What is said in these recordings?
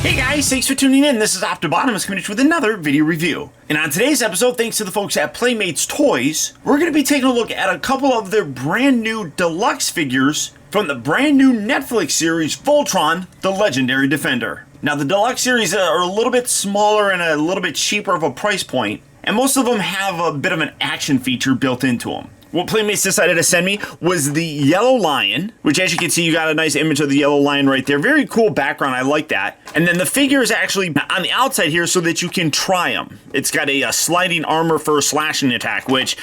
Hey guys, thanks for tuning in. This is Optibotimus coming at you with another video review. And on today's episode, thanks to the folks at Playmates Toys, we're going to be taking a look at a couple of their brand new deluxe figures from the brand new Netflix series Voltron, the Legendary Defender. Now the deluxe series are a little bit smaller and a little bit cheaper of a price point, and most of them have a bit of an action feature built into them. What Playmates decided to send me was the Yellow Lion, which as you can see, you got a nice image of the Yellow Lion right there. Very cool background, I like that. And then the figure is actually on the outside here so that you can try them. It's got a sliding armor for a slashing attack, which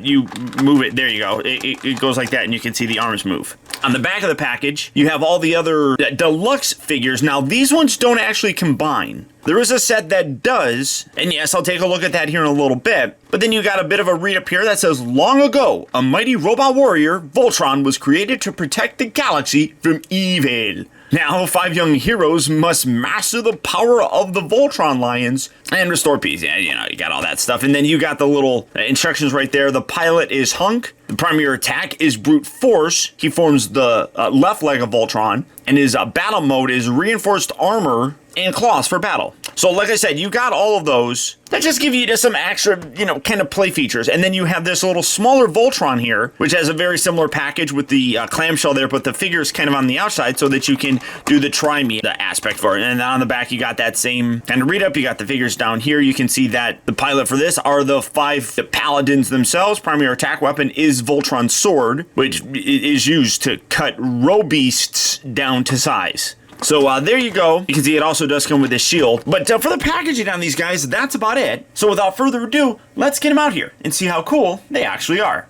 you move it, there you go. It goes like that and you can see the arms move. On the back of the package, you have all the other deluxe figures. Now, these ones don't actually combine. There is a set that does, and yes, I'll take a look at that here in a little bit, but then you got a bit of a read-up here that says, long ago, a mighty robot warrior, Voltron, was created to protect the galaxy from evil. Now, 5 young heroes must master the power of the Voltron lions and restore peace. Yeah, you know, you got all that stuff. And then you got the little instructions right there. The pilot is Hunk. The primary attack is brute force. He forms the left leg of Voltron. And his battle mode is reinforced armor and claws for battle. So like I said, you got all of those. That just give you just some extra, you know, kind of play features. And then you have this little smaller Voltron here, which has a very similar package with the clamshell there, but the figure is kind of on the outside so that you can do the try me aspect for it. And on the back, you got that same kind of read up. You got the figures down here. You can see that the pilot for this are the 5 paladins themselves. Primary attack weapon is Voltron's sword, which is used to cut row beasts down to size. So there you go. You can see it also does come with a shield. But for the packaging on these guys, that's about it. So without further ado, let's get them out here and see how cool they actually are.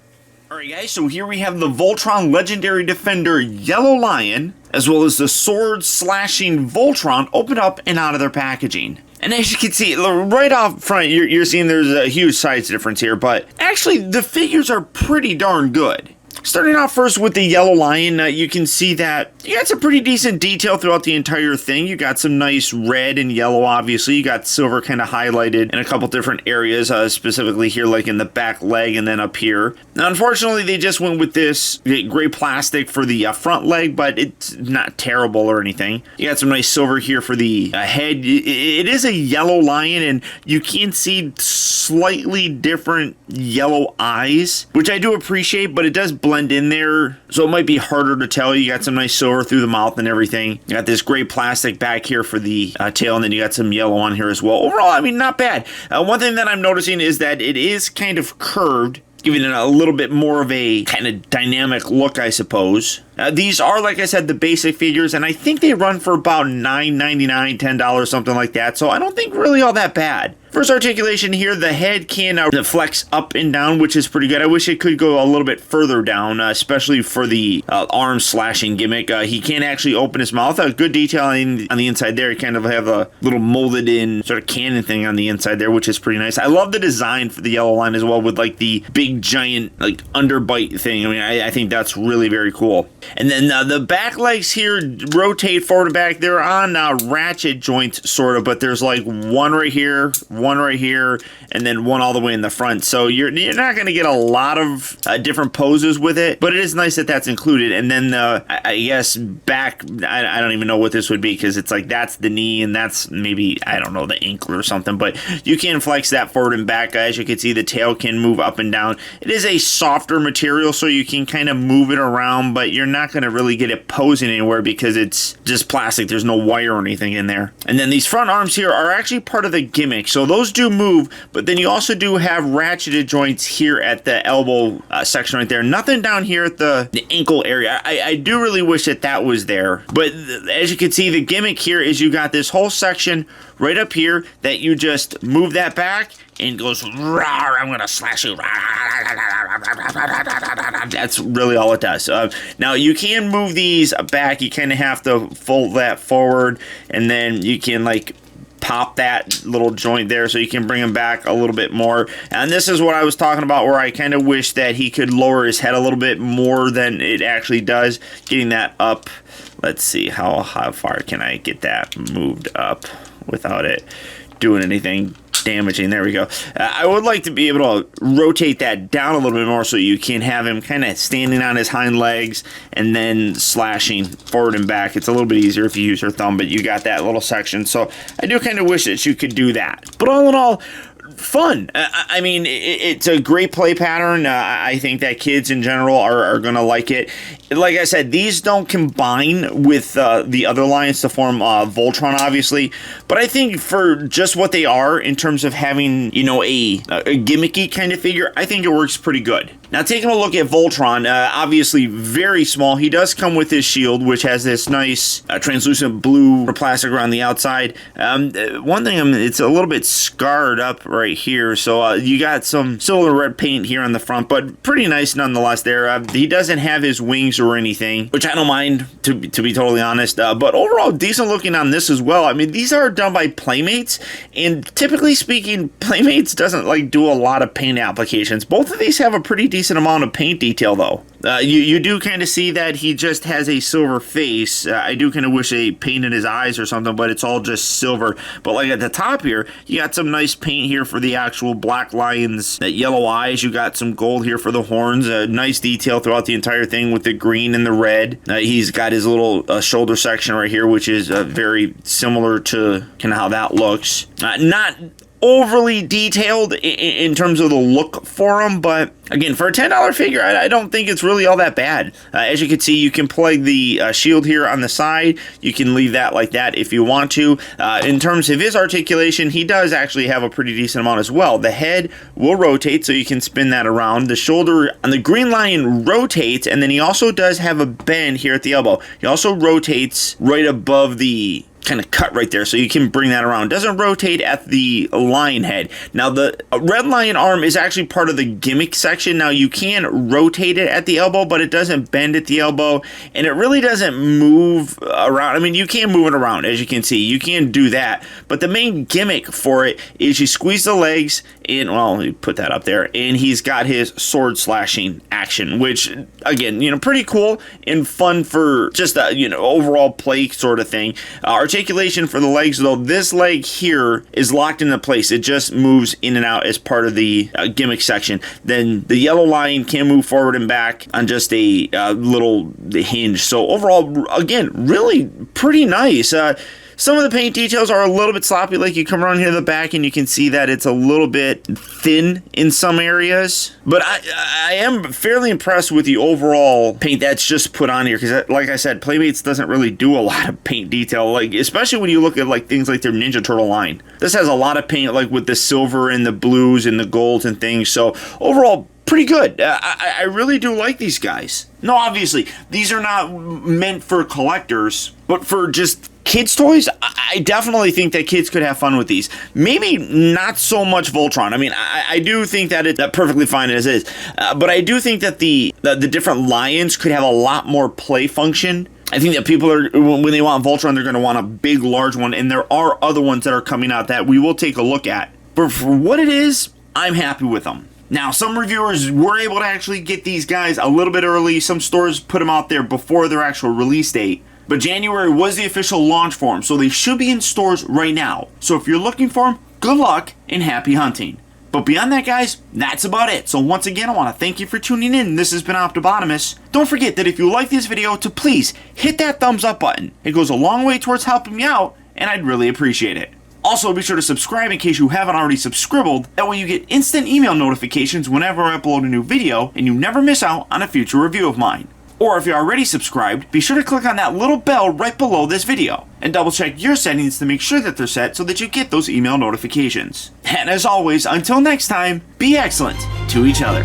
Alright guys, so here we have the Voltron Legendary Defender Yellow Lion, as well as the sword slashing Voltron opened up and out of their packaging. And as you can see, right off front, you're seeing there's a huge size difference here, but actually the figures are pretty darn good. Starting off first with the Yellow Lion, you can see that you got some pretty decent detail throughout the entire thing. You got some nice red and yellow, obviously. You got silver kind of highlighted in a couple different areas, specifically here like in the back leg and then up here. Now, unfortunately, they just went with this gray plastic for the front leg, but it's not terrible or anything. You got some nice silver here for the head. It is a Yellow Lion, and you can see slightly different yellow eyes, which I do appreciate, but it does blend in there, so it might be harder to tell. You got some nice silver through the mouth and everything. You got this gray plastic back here for the tail, and then you got some yellow on here as well. Overall, I mean, not bad. One thing that I'm noticing is that it is kind of curved, giving it a little bit more of a kind of dynamic look, I suppose. These are, like I said, the basic figures, and I think they run for about $9.99, $10, something like that, so I don't think really all that bad. First articulation here, the head can flex up and down, which is pretty good. I wish it could go a little bit further down, especially for the arm slashing gimmick. He can't actually open his mouth. Good detail on the inside there. You kind of have a little molded in sort of cannon thing on the inside there, which is pretty nice. I love the design for the Yellow Line as well, with like the big giant like underbite thing. I mean, I think that's really very cool. And then the back legs here rotate forward and back. They're on ratchet joints, sort of, but there's like one right here, and then one all the way in the front. So you're not going to get a lot of different poses with it, but it is nice that that's included. And then I guess back, I don't even know what this would be, because it's like that's the knee and that's maybe, I don't know, the ankle or something, but you can flex that forward and back. As you can see, the tail can move up and down. It is a softer material, so you can kind of move it around, but you're not going to really get it posing anywhere because it's just plastic. There's no wire or anything in there. And then these front arms here are actually part of the gimmick, so those do move, but then you also do have ratcheted joints here at the elbow section right there. Nothing down here at the ankle area. I do really wish that was there, but as you can see, the gimmick here is you got this whole section right up here that you just move that back and goes, I'm gonna slash you. That's really all it does. Now you can move these back. You kind of have to fold that forward, and then you can like pop that little joint there so you can bring him back a little bit more. And this is what I was talking about, where I kind of wish that he could lower his head a little bit more than it actually does. Getting that up, let's see, how far can I get that moved up without it doing anything damaging. There we go. I would like to be able to rotate that down a little bit more so you can have him kind of standing on his hind legs and then slashing forward and back. It's a little bit easier if you use your thumb, but you got that little section. So I do kind of wish that you could do that. But all in all, fun. I mean, it's a great play pattern. I think that kids in general are going to like it. Like I said, these don't combine with the other lines to form Voltron, obviously. But I think for just what they are, in terms of having, you know, a gimmicky kind of figure, I think it works pretty good. Now, taking a look at Voltron, obviously very small. He does come with his shield, which has this nice translucent blue plastic around the outside. One thing, it's a little bit scarred up right here, so you got some silver red paint here on the front, but pretty nice nonetheless there. He doesn't have his wings or anything, which I don't mind, to be totally honest, but overall decent looking on this as well. I mean, these are done by Playmates, and typically speaking, Playmates doesn't like do a lot of paint applications. Both of these have a pretty decent amount of paint detail though. You do kind of see that he just has a silver face. I do kind of wish they painted his eyes or something, but it's all just silver. But like at the top here, you got some nice paint here for the actual black lion's yellow eyes. You got some gold here for the horns. Nice detail throughout the entire thing with the green and the red. He's got his little shoulder section right here, which is very similar to kind of how that looks. Not overly detailed in terms of the look for him, but again, for a $10 figure, I don't think it's really all that bad. As you can see, you can plug the shield here on the side. You can leave that like that if you want to. In terms of his articulation, he does actually have a pretty decent amount as well. The head will rotate, so you can spin that around. The shoulder on the Green Lion rotates, and then he also does have a bend here at the elbow. He also rotates right above the kind of cut right there, so you can bring that around. Doesn't rotate at the lion head. Now, the red lion arm is actually part of the gimmick section. Now, you can rotate it at the elbow, but it doesn't bend at the elbow, and it really doesn't move around. I mean, you can move it around, as you can see. You can do that, but the main gimmick for it is you squeeze the legs in. Well, you put that up there, and he's got his sword slashing action, which, again, you know, pretty cool and fun for just a, you know, overall play sort of thing. Articulation for the legs, though, this leg here is locked into place. It just moves in and out as part of the gimmick section. Then the yellow lion can move forward and back on just a little hinge. So overall, again, really pretty nice. Some of the paint details are a little bit sloppy, like you come around here to the back and you can see that it's a little bit thin in some areas. But I am fairly impressed with the overall paint that's just put on here, because like I said, Playmates doesn't really do a lot of paint detail, like especially when you look at like things like their Ninja Turtle line. This has a lot of paint, like with the silver and the blues and the golds and things. So overall, pretty good. I really do like these guys. No, obviously, these are not meant for collectors, but for just kids' toys, I definitely think that kids could have fun with these. Maybe not so much Voltron. I mean, I do think that it's perfectly fine as is, but I do think that the different lions could have a lot more play function. I think that people are, when they want Voltron, they're going to want a big, large one, and there are other ones that are coming out that we will take a look at. But for what it is, I'm happy with them. Now, some reviewers were able to actually get these guys a little bit early. Some stores put them out there before their actual release date. But January was the official launch for them, so they should be in stores right now. So if you're looking for them, good luck and happy hunting. But beyond that, guys, that's about it. So once again, I want to thank you for tuning in. This has been Optibotimus. Don't forget that if you like this video, to please hit that thumbs up button. It goes a long way towards helping me out, and I'd really appreciate it. Also, be sure to subscribe in case you haven't already subscribed. That way you get instant email notifications whenever I upload a new video, and you never miss out on a future review of mine. Or if you're already subscribed, be sure to click on that little bell right below this video, and double check your settings to make sure that they're set so that you get those email notifications. And as always, until next time, be excellent to each other.